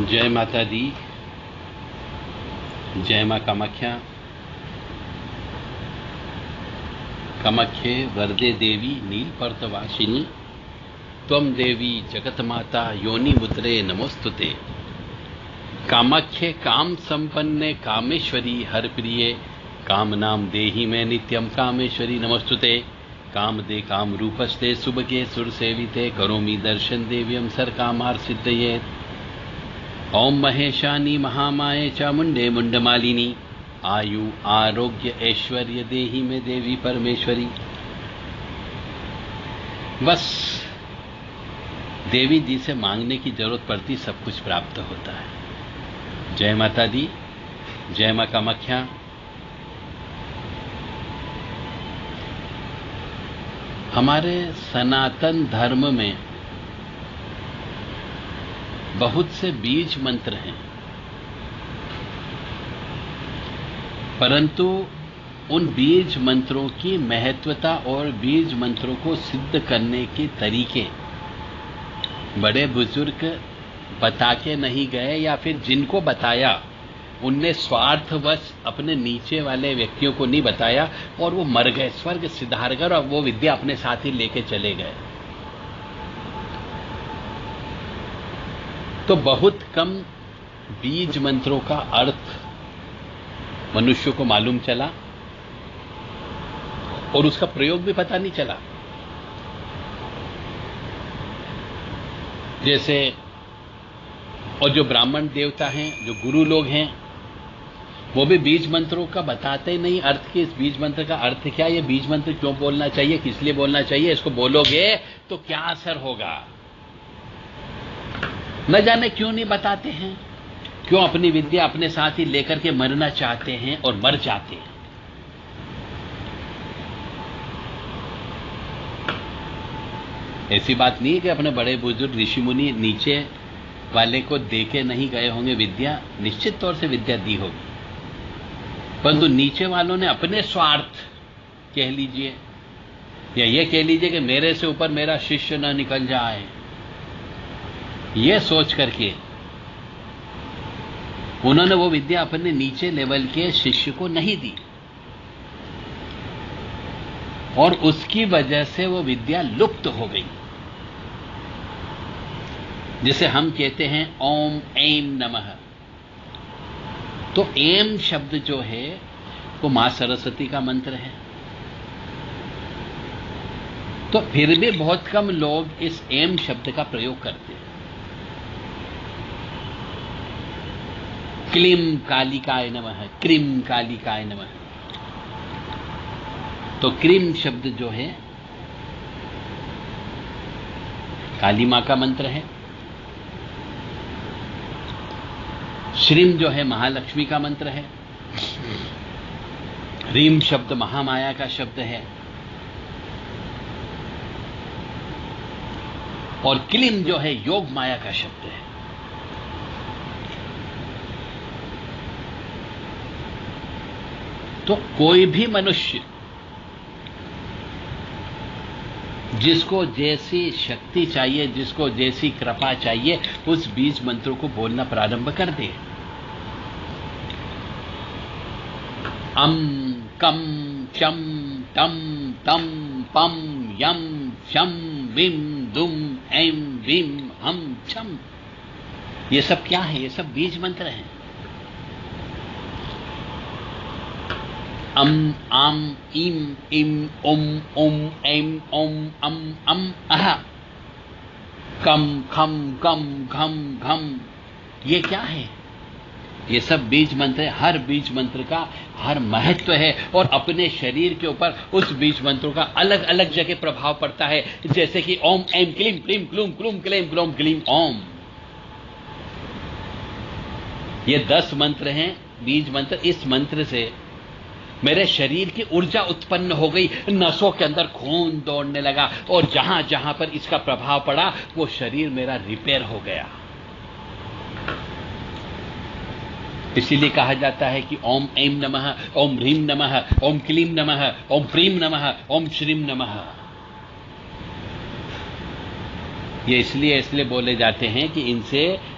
जय माता दी। जय मां कामाख्या। कामाख्ये वरदे देवी नीलपर्तवासिनी त्वं देवी जगतमाता योनि मुद्रे नमोस्तुते। कामाख्ये काम संपन्ने कामेश्वरी हरप्रिये कामनाम देहि में नित्यम कामेश्वरी नमोस्तुते। कामदे काम रूपस्ते सुभगे सुरसेविते करोमि दर्शन देव्यम सर्कामार सिद्धये। ओम महेशानी महामाये चामुंडे मुंडमालिनी आयु आरोग्य ऐश्वर्य देहि में देवी परमेश्वरी। बस देवी जी से मांगने की जरूरत पड़ती, सब कुछ प्राप्त होता है। जय माता दी। जय मां कामाख्या। हमारे सनातन धर्म में बहुत से बीज मंत्र हैं, परंतु उन बीज मंत्रों की महत्वता और बीज मंत्रों को सिद्ध करने के तरीके बड़े बुजुर्ग बता के नहीं गए, या फिर जिनको बताया उनने स्वार्थवश अपने नीचे वाले व्यक्तियों को नहीं बताया और वो मर गए, स्वर्ग सिधार कर, और वो विद्या अपने साथ ही लेके चले गए। तो बहुत कम बीज मंत्रों का अर्थ मनुष्य को मालूम चला और उसका प्रयोग भी पता नहीं चला। जैसे और जो ब्राह्मण देवता हैं, जो गुरु लोग हैं, वो भी बीज मंत्रों का बताते ही नहीं अर्थ कि इस बीज मंत्र का अर्थ क्या, ये बीज मंत्र क्यों बोलना चाहिए, किस लिए बोलना चाहिए, इसको बोलोगे तो क्या असर होगा। न जाने क्यों नहीं बताते हैं, क्यों अपनी विद्या अपने साथ ही लेकर के मरना चाहते हैं और मर जाते हैं। ऐसी बात नहीं है कि अपने बड़े बुजुर्ग ऋषि मुनि नीचे वाले को देके नहीं गए होंगे विद्या, निश्चित तौर से विद्या दी होगी, परंतु नीचे वालों ने अपने स्वार्थ कह लीजिए या ये कह लीजिए कि मेरे से ऊपर मेरा शिष्य न निकल जाए, ये सोच करके उन्होंने वो विद्या अपने नीचे लेवल के शिष्य को नहीं दी और उसकी वजह से वो विद्या लुप्त हो गई। जिसे हम कहते हैं ओम ऐम नमः। तो ऐम शब्द जो है वो मां सरस्वती का मंत्र है। तो फिर भी बहुत कम लोग इस ऐम शब्द का प्रयोग करते हैं। क्लीम कालिकाय नमः, क्रीम कालिकाय नमः। तो क्रीम शब्द जो है काली मां का मंत्र है। श्रीम जो है महालक्ष्मी का मंत्र है। रीम शब्द महामाया का शब्द है और क्लीम जो है योग माया का शब्द है। तो कोई भी मनुष्य जिसको जैसी शक्ति चाहिए, जिसको जैसी कृपा चाहिए, उस बीज मंत्रों को बोलना प्रारंभ कर दे। अम कम चम टम तम पम यम शम विम दुम ऐम विम हम छम। ये सब क्या है? ये सब बीज मंत्र हैं। अम आम इम इम ओम ओम ऐम ओम अम अह कम खम कम घम घम। ये क्या है? ये सब बीज मंत्र है। हर बीज मंत्र का हर महत्व है और अपने शरीर के ऊपर उस बीज मंत्रों का अलग अलग जगह प्रभाव पड़ता है। जैसे कि ओम ऐम क्लीम क्लीम क्लूम क्लूम क्लेम क्लोम क्लीम ओम। ये 10 मंत्र हैं, बीज मंत्र। इस मंत्र से मेरे शरीर की ऊर्जा उत्पन्न हो गई, नसों के अंदर खून दौड़ने लगा और जहां जहां पर इसका प्रभाव पड़ा वो शरीर मेरा रिपेयर हो गया। इसीलिए कहा जाता है कि ओम ऐम नमः, ओम ह्रीम नमः, ओम क्लीम नमः, ओम प्रीम नमः, ओम श्रीम नमः। ये इसलिए बोले जाते हैं कि इनसे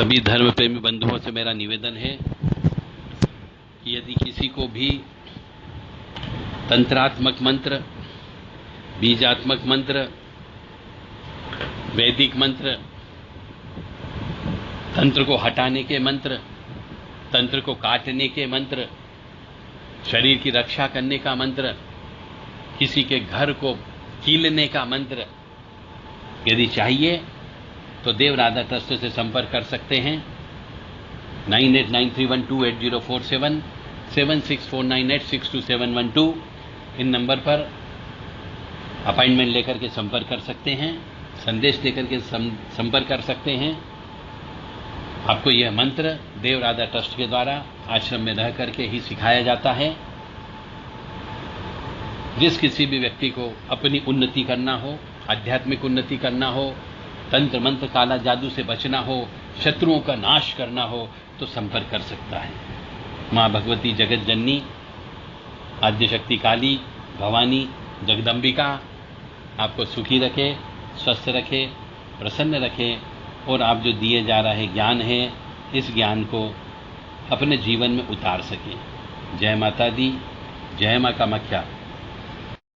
सभी धर्म प्रेमी बंधुओं से मेरा निवेदन है कि यदि किसी को भी तंत्रात्मक मंत्र, बीजात्मक मंत्र, वैदिक मंत्र, तंत्र को हटाने के मंत्र, तंत्र को काटने के मंत्र, शरीर की रक्षा करने का मंत्र, किसी के घर को कीलने का मंत्र यदि चाहिए तो देव राधा ट्रस्ट से संपर्क कर सकते हैं। 9893128047, 7649862712 इन नंबर पर अपॉइंटमेंट लेकर के संपर्क कर सकते हैं, संदेश देकर के संपर्क कर सकते हैं। आपको यह मंत्र देव राधा ट्रस्ट के द्वारा आश्रम में रह करके ही सिखाया जाता है। जिस किसी भी व्यक्ति को अपनी उन्नति करना हो, आध्यात्मिक उन्नति करना हो, तंत्र मंत्र काला जादू से बचना हो, शत्रुओं का नाश करना हो तो संपर्क कर सकता है। मां भगवती जगत जननी, आद्य शक्ति काली, भवानी, जगदम्बिका आपको सुखी रखे, स्वस्थ रखे, प्रसन्न रखे और आप जो दिए जा रहे ज्ञान है इस ज्ञान को अपने जीवन में उतार सके। जय माता दी, जय मां कामाख्या।